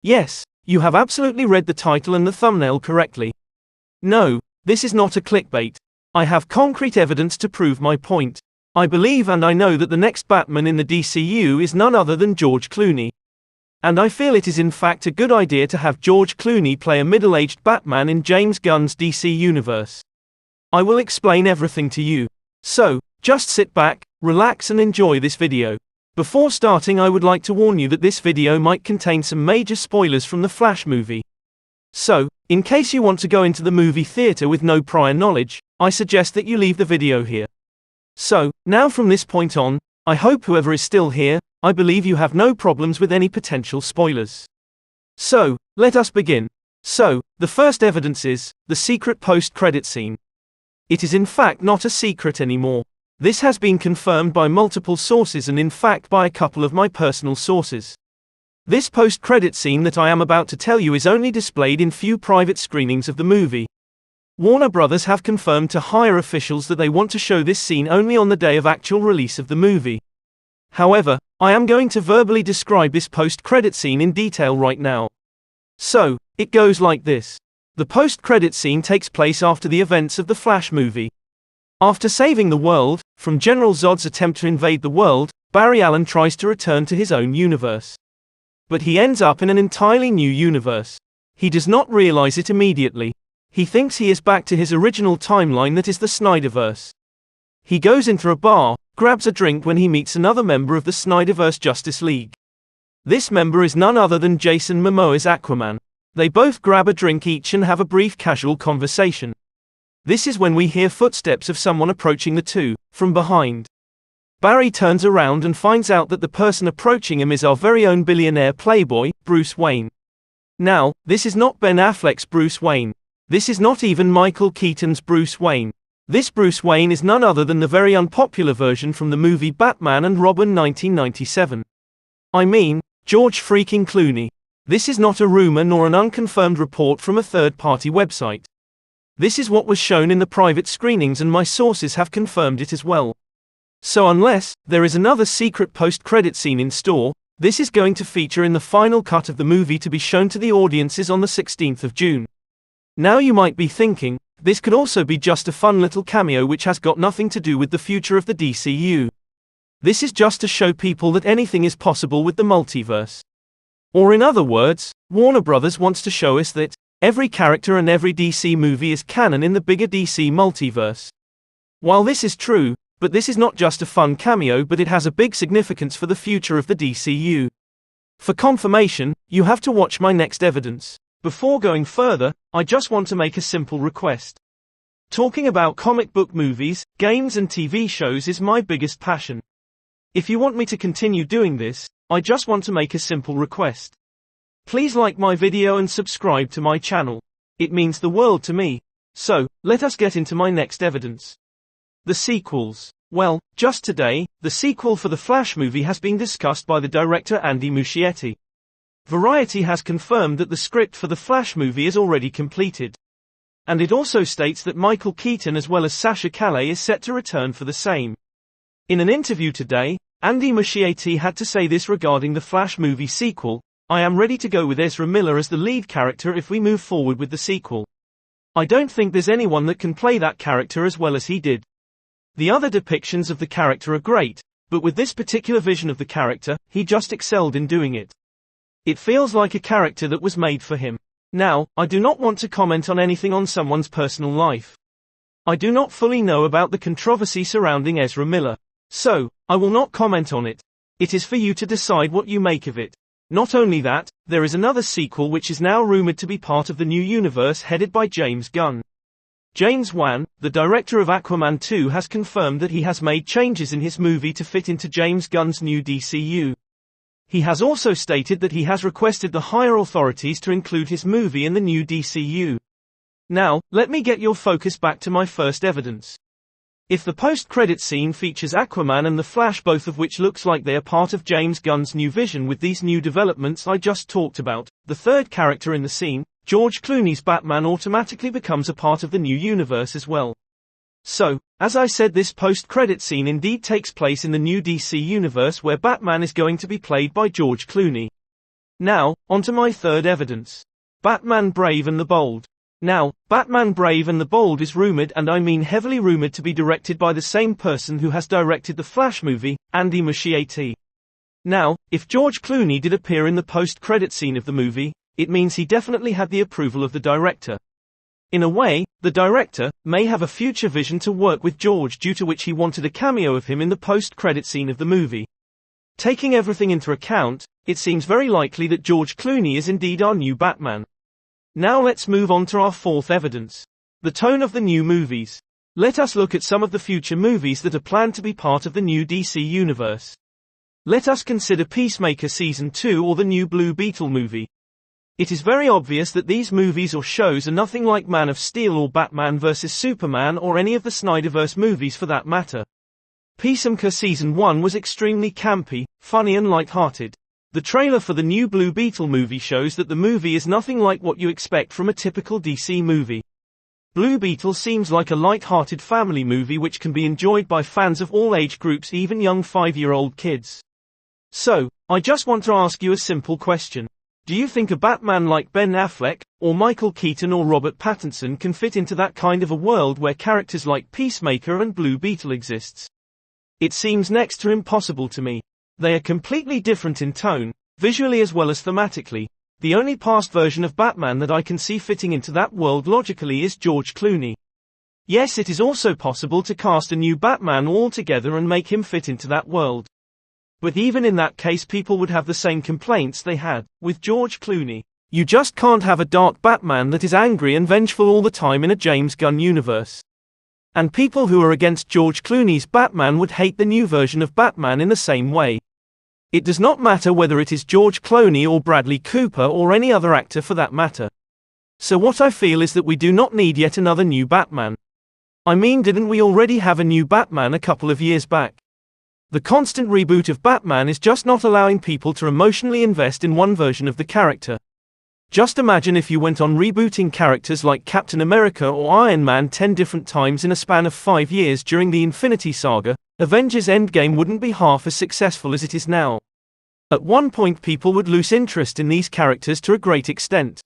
Yes, you have absolutely read the title and the thumbnail correctly. No, this is not a clickbait. I have concrete evidence to prove my point. I believe and I know that the next Batman in the DCU is none other than George Clooney. And I feel it is in fact a good idea to have George Clooney play a middle-aged Batman in James Gunn's DC universe. I will explain everything to you. So, just sit back, relax and enjoy this video. Before starting, I would like to warn you that this video might contain some major spoilers from the Flash movie. So, in case you want to go into the movie theater with no prior knowledge, I suggest that you leave the video here. So, now from this point on, I hope whoever is still here, I believe you have no problems with any potential spoilers. So, let us begin. So, the first evidence is the secret post-credit scene. It is in fact not a secret anymore. This has been confirmed by multiple sources and in fact by a couple of my personal sources. This post-credit scene that I am about to tell you is only displayed in few private screenings of the movie. Warner Brothers have confirmed to higher officials that they want to show this scene only on the day of actual release of the movie. However, I am going to verbally describe this post-credit scene in detail right now. So, it goes like this. The post-credit scene takes place after the events of the Flash movie. After saving the world from General Zod's attempt to invade the world, Barry Allen tries to return to his own universe. But he ends up in an entirely new universe. He does not realize it immediately. He thinks he is back to his original timeline, that is the Snyderverse. He goes into a bar, grabs a drink when he meets another member of the Snyderverse Justice League. This member is none other than Jason Momoa's Aquaman. They both grab a drink each and have a brief casual conversation. This is when we hear footsteps of someone approaching the two, from behind. Barry turns around and finds out that the person approaching him is our very own billionaire playboy, Bruce Wayne. Now, this is not Ben Affleck's Bruce Wayne. This is not even Michael Keaton's Bruce Wayne. This Bruce Wayne is none other than the very unpopular version from the movie Batman and Robin 1997. I mean, George freaking Clooney. This is not a rumor nor an unconfirmed report from a third-party website. This is what was shown in the private screenings and my sources have confirmed it as well. So unless there is another secret post-credit scene in store, this is going to feature in the final cut of the movie to be shown to the audiences on the 16th of June. Now you might be thinking, this could also be just a fun little cameo which has got nothing to do with the future of the DCU. This is just to show people that anything is possible with the multiverse. Or in other words, Warner Brothers wants to show us that every character and every DC movie is canon in the bigger DC multiverse. While this is true, but this is not just a fun cameo, but it has a big significance for the future of the DCU. For confirmation, you have to watch my next evidence. Before going further, I just want to make a simple request. Talking about comic book movies, games and TV shows is my biggest passion. If you want me to continue doing this, I just want to make a simple request. Please like my video and subscribe to my channel. It means the world to me. So, let us get into my next evidence. The sequels. Well, just today, the sequel for the Flash movie has been discussed by the director Andy Muschietti. Variety has confirmed that the script for the Flash movie is already completed. And it also states that Michael Keaton as well as Sasha Calle is set to return for the same. In an interview today, Andy Muschietti had to say this regarding the Flash movie sequel: I am ready to go with Ezra Miller as the lead character if we move forward with the sequel. I don't think there's anyone that can play that character as well as he did. The other depictions of the character are great, but with this particular vision of the character, he just excelled in doing it. It feels like a character that was made for him. Now, I do not want to comment on anything on someone's personal life. I do not fully know about the controversy surrounding Ezra Miller. So, I will not comment on it. It is for you to decide what you make of it. Not only that, there is another sequel which is now rumored to be part of the new universe headed by James Gunn. James Wan, the director of Aquaman 2, has confirmed that he has made changes in his movie to fit into James Gunn's new DCU. He has also stated that he has requested the higher authorities to include his movie in the new DCU. Now, let me get your focus back to my first evidence. If the post-credit scene features Aquaman and the Flash, both of which looks like they are part of James Gunn's new vision with these new developments I just talked about, the third character in the scene, George Clooney's Batman, automatically becomes a part of the new universe as well. So, as I said, this post-credit scene indeed takes place in the new DC universe where Batman is going to be played by George Clooney. Now, onto my third evidence. Batman Brave and the Bold. Now, Batman Brave and the Bold is rumored, and I mean heavily rumored, to be directed by the same person who has directed the Flash movie, Andy Muschietti. Now, if George Clooney did appear in the post-credit scene of the movie, it means he definitely had the approval of the director. In a way, the director may have a future vision to work with George, due to which he wanted a cameo of him in the post-credit scene of the movie. Taking everything into account, it seems very likely that George Clooney is indeed our new Batman. Now let's move on to our fourth evidence. The tone of the new movies. Let us look at some of the future movies that are planned to be part of the new DC universe. Let us consider Peacemaker Season 2 or the new Blue Beetle movie. It is very obvious that these movies or shows are nothing like Man of Steel or Batman vs Superman or any of the Snyderverse movies for that matter. Peacemaker Season 1 was extremely campy, funny and light-hearted. The trailer for the new Blue Beetle movie shows that the movie is nothing like what you expect from a typical DC movie. Blue Beetle seems like a light-hearted family movie which can be enjoyed by fans of all age groups, even young 5-year-old kids. So, I just want to ask you a simple question. Do you think a Batman like Ben Affleck, or Michael Keaton or Robert Pattinson can fit into that kind of a world where characters like Peacemaker and Blue Beetle exists? It seems next to impossible to me. They are completely different in tone, visually as well as thematically. The only past version of Batman that I can see fitting into that world logically is George Clooney. Yes, it is also possible to cast a new Batman altogether and make him fit into that world. But even in that case, people would have the same complaints they had with George Clooney. You just can't have a dark Batman that is angry and vengeful all the time in a James Gunn universe. And people who are against George Clooney's Batman would hate the new version of Batman in the same way. It does not matter whether it is George Clooney or Bradley Cooper or any other actor for that matter. So what I feel is that we do not need yet another new Batman. I mean, didn't we already have a new Batman a couple of years back? The constant reboot of Batman is just not allowing people to emotionally invest in one version of the character. Just imagine if you went on rebooting characters like Captain America or Iron Man 10 different times in a span of 5 years during the Infinity Saga. Avengers Endgame wouldn't be half as successful as it is now. At one point people would lose interest in these characters to a great extent.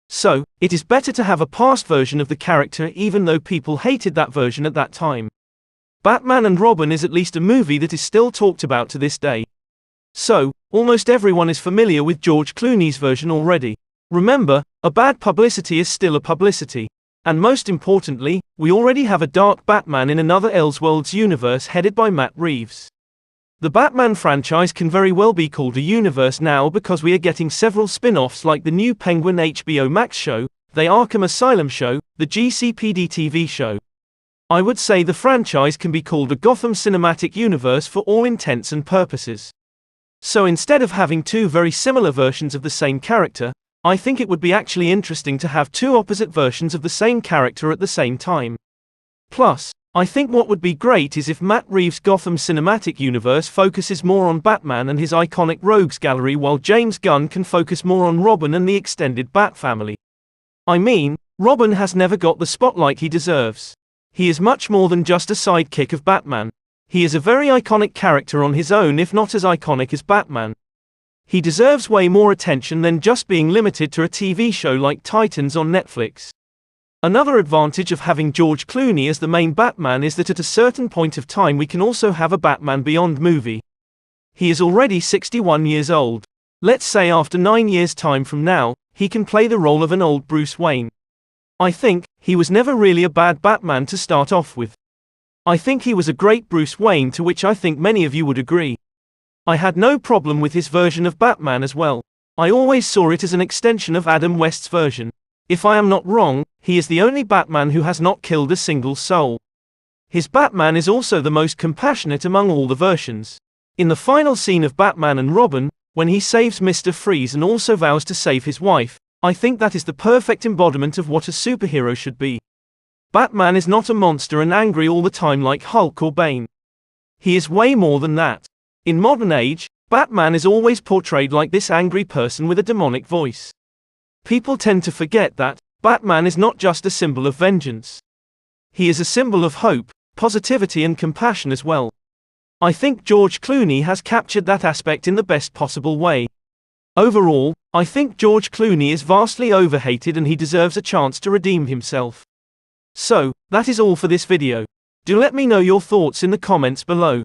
So, it is better to have a past version of the character even though people hated that version at that time. Batman and Robin is at least a movie that is still talked about to this day. So, almost everyone is familiar with George Clooney's version already. Remember, a bad publicity is still a publicity. And most importantly, we already have a dark Batman in another Elseworlds universe headed by Matt Reeves. The Batman franchise can very well be called a universe now because we are getting several spin-offs like the new Penguin HBO Max show, the Arkham Asylum show, the GCPD TV show. I would say the franchise can be called a Gotham Cinematic Universe for all intents and purposes. So instead of having two very similar versions of the same character, I think it would be actually interesting to have two opposite versions of the same character at the same time. Plus, I think what would be great is if Matt Reeves' Gotham Cinematic Universe focuses more on Batman and his iconic rogues gallery, while James Gunn can focus more on Robin and the extended Bat family. I mean, Robin has never got the spotlight he deserves. He is much more than just a sidekick of Batman. He is a very iconic character on his own, if not as iconic as Batman. He deserves way more attention than just being limited to a TV show like Titans on Netflix. Another advantage of having George Clooney as the main Batman is that at a certain point of time we can also have a Batman Beyond movie. He is already 61 years old. Let's say after 9 years' time from now, he can play the role of an old Bruce Wayne. I think he was never really a bad Batman to start off with. I think he was a great Bruce Wayne, to which I think many of you would agree. I had no problem with his version of Batman as well. I always saw it as an extension of Adam West's version. If I am not wrong, he is the only Batman who has not killed a single soul. His Batman is also the most compassionate among all the versions. In the final scene of Batman and Robin, when he saves Mr. Freeze and also vows to save his wife, I think that is the perfect embodiment of what a superhero should be. Batman is not a monster and angry all the time like Hulk or Bane. He is way more than that. In modern age, Batman is always portrayed like this angry person with a demonic voice. People tend to forget that Batman is not just a symbol of vengeance. He is a symbol of hope, positivity and compassion as well. I think George Clooney has captured that aspect in the best possible way. Overall, I think George Clooney is vastly overhated and he deserves a chance to redeem himself. So, that is all for this video. Do let me know your thoughts in the comments below.